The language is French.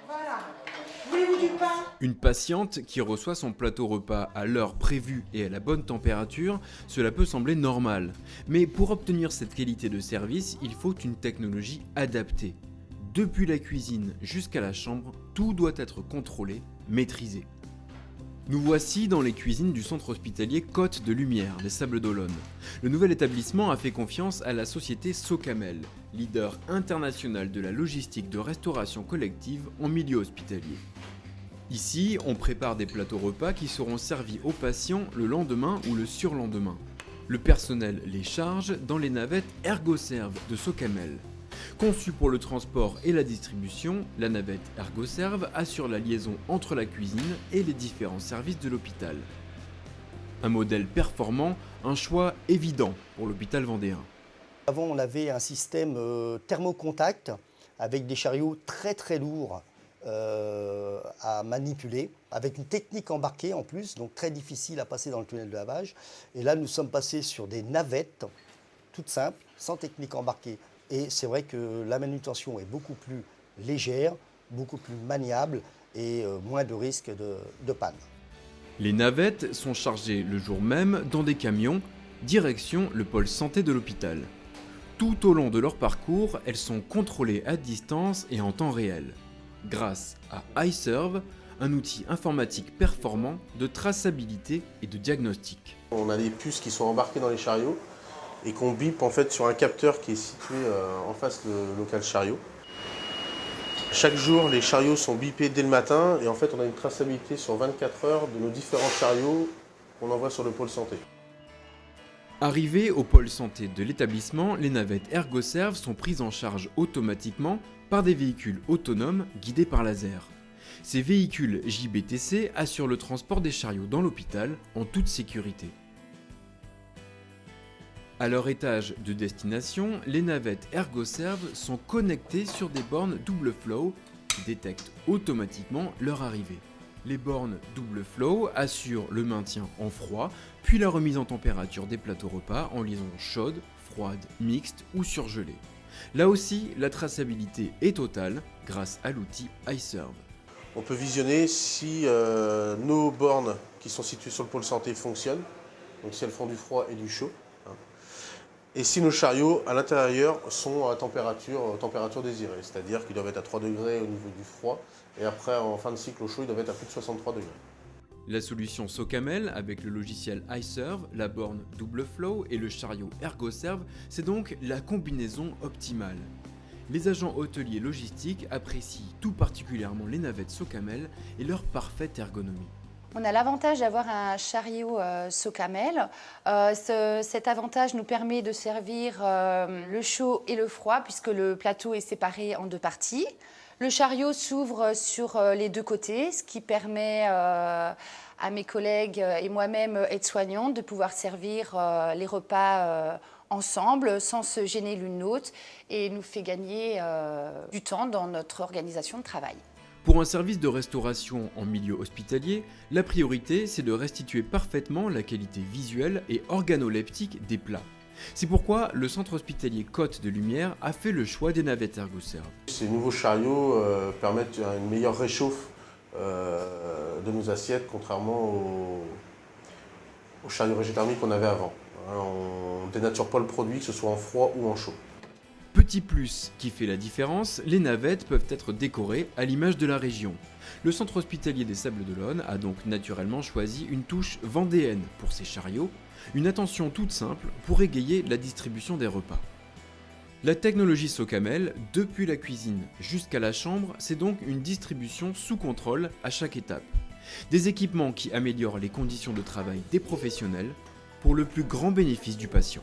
Voilà. Voulez-vous du pain? Une patiente qui reçoit son plateau repas à l'heure prévue et à la bonne température, cela peut sembler normal. Mais pour obtenir cette qualité de service, il faut une technologie adaptée. Depuis la cuisine jusqu'à la chambre, tout doit être contrôlé, maîtrisé. Nous voici dans les cuisines du centre hospitalier Côte de Lumière, les Sables d'Olonne. Le nouvel établissement a fait confiance à la société Socamel, leader international de la logistique de restauration collective en milieu hospitalier. Ici, on prépare des plateaux repas qui seront servis aux patients le lendemain ou le surlendemain. Le personnel les charge dans les navettes ErgoServe de Socamel. Conçue pour le transport et la distribution, la navette ErgoServe assure la liaison entre la cuisine et les différents services de l'hôpital. Un modèle performant, un choix évident pour l'hôpital vendéen. Avant, on avait un système thermocontact avec des chariots très lourds à manipuler, avec une technique embarquée en plus, donc très difficile à passer dans le tunnel de lavage. Et là, nous sommes passés sur des navettes toutes simples, sans technique embarquée. Et c'est vrai que la manutention est beaucoup plus légère, beaucoup plus maniable et moins de risques de panne. Les navettes sont chargées le jour même dans des camions, direction le pôle santé de l'hôpital. Tout au long de leur parcours, elles sont contrôlées à distance et en temps réel, grâce à iServe, un outil informatique performant de traçabilité et de diagnostic. On a des puces qui sont embarquées dans les chariots et qu'on bip en fait sur un capteur qui est situé en face du local chariot. Chaque jour, les chariots sont bipés dès le matin et en fait on a une traçabilité sur 24 heures de nos différents chariots qu'on envoie sur le pôle santé. Arrivées au pôle santé de l'établissement, les navettes ErgoServe sont prises en charge automatiquement par des véhicules autonomes guidés par laser. Ces véhicules JBTC assurent le transport des chariots dans l'hôpital en toute sécurité. À leur étage de destination, les navettes ErgoServe sont connectées sur des bornes double flow qui détectent automatiquement leur arrivée. Les bornes double flow assurent le maintien en froid, puis la remise en température des plateaux repas en liaison chaude, froide, mixte ou surgelée. Là aussi, la traçabilité est totale grâce à l'outil iServe. On peut visionner si nos bornes qui sont situées sur le pôle santé fonctionnent, donc si elles font du froid et du chaud. Et si nos chariots à l'intérieur sont à température désirée, c'est-à-dire qu'ils doivent être à 3 degrés au niveau du froid, et après en fin de cycle au chaud, ils doivent être à plus de 63 degrés. La solution Socamel avec le logiciel iServe, la borne double flow et le chariot ErgoServe, c'est donc la combinaison optimale. Les agents hôteliers logistiques apprécient tout particulièrement les navettes Socamel et leur parfaite ergonomie. On a l'avantage d'avoir un chariot Socamel. Cet avantage nous permet de servir le chaud et le froid puisque le plateau est séparé en deux parties. Le chariot s'ouvre sur les deux côtés, ce qui permet à mes collègues et moi-même aides-soignantes de pouvoir servir les repas ensemble sans se gêner l'une l'autre et nous fait gagner du temps dans notre organisation de travail. Pour un service de restauration en milieu hospitalier, la priorité c'est de restituer parfaitement la qualité visuelle et organoleptique des plats. C'est pourquoi le centre hospitalier Côte de Lumière a fait le choix des navettes ErgoServe. Ces nouveaux chariots permettent une meilleure réchauffe de nos assiettes, contrairement aux chariots régithermiques qu'on avait avant. On ne dénature pas le produit, que ce soit en froid ou en chaud. Petit plus qui fait la différence, les navettes peuvent être décorées à l'image de la région. Le centre hospitalier des Sables d'Olonne a donc naturellement choisi une touche vendéenne pour ses chariots, une attention toute simple pour égayer la distribution des repas. La technologie Socamel, depuis la cuisine jusqu'à la chambre, c'est donc une distribution sous contrôle à chaque étape. Des équipements qui améliorent les conditions de travail des professionnels pour le plus grand bénéfice du patient.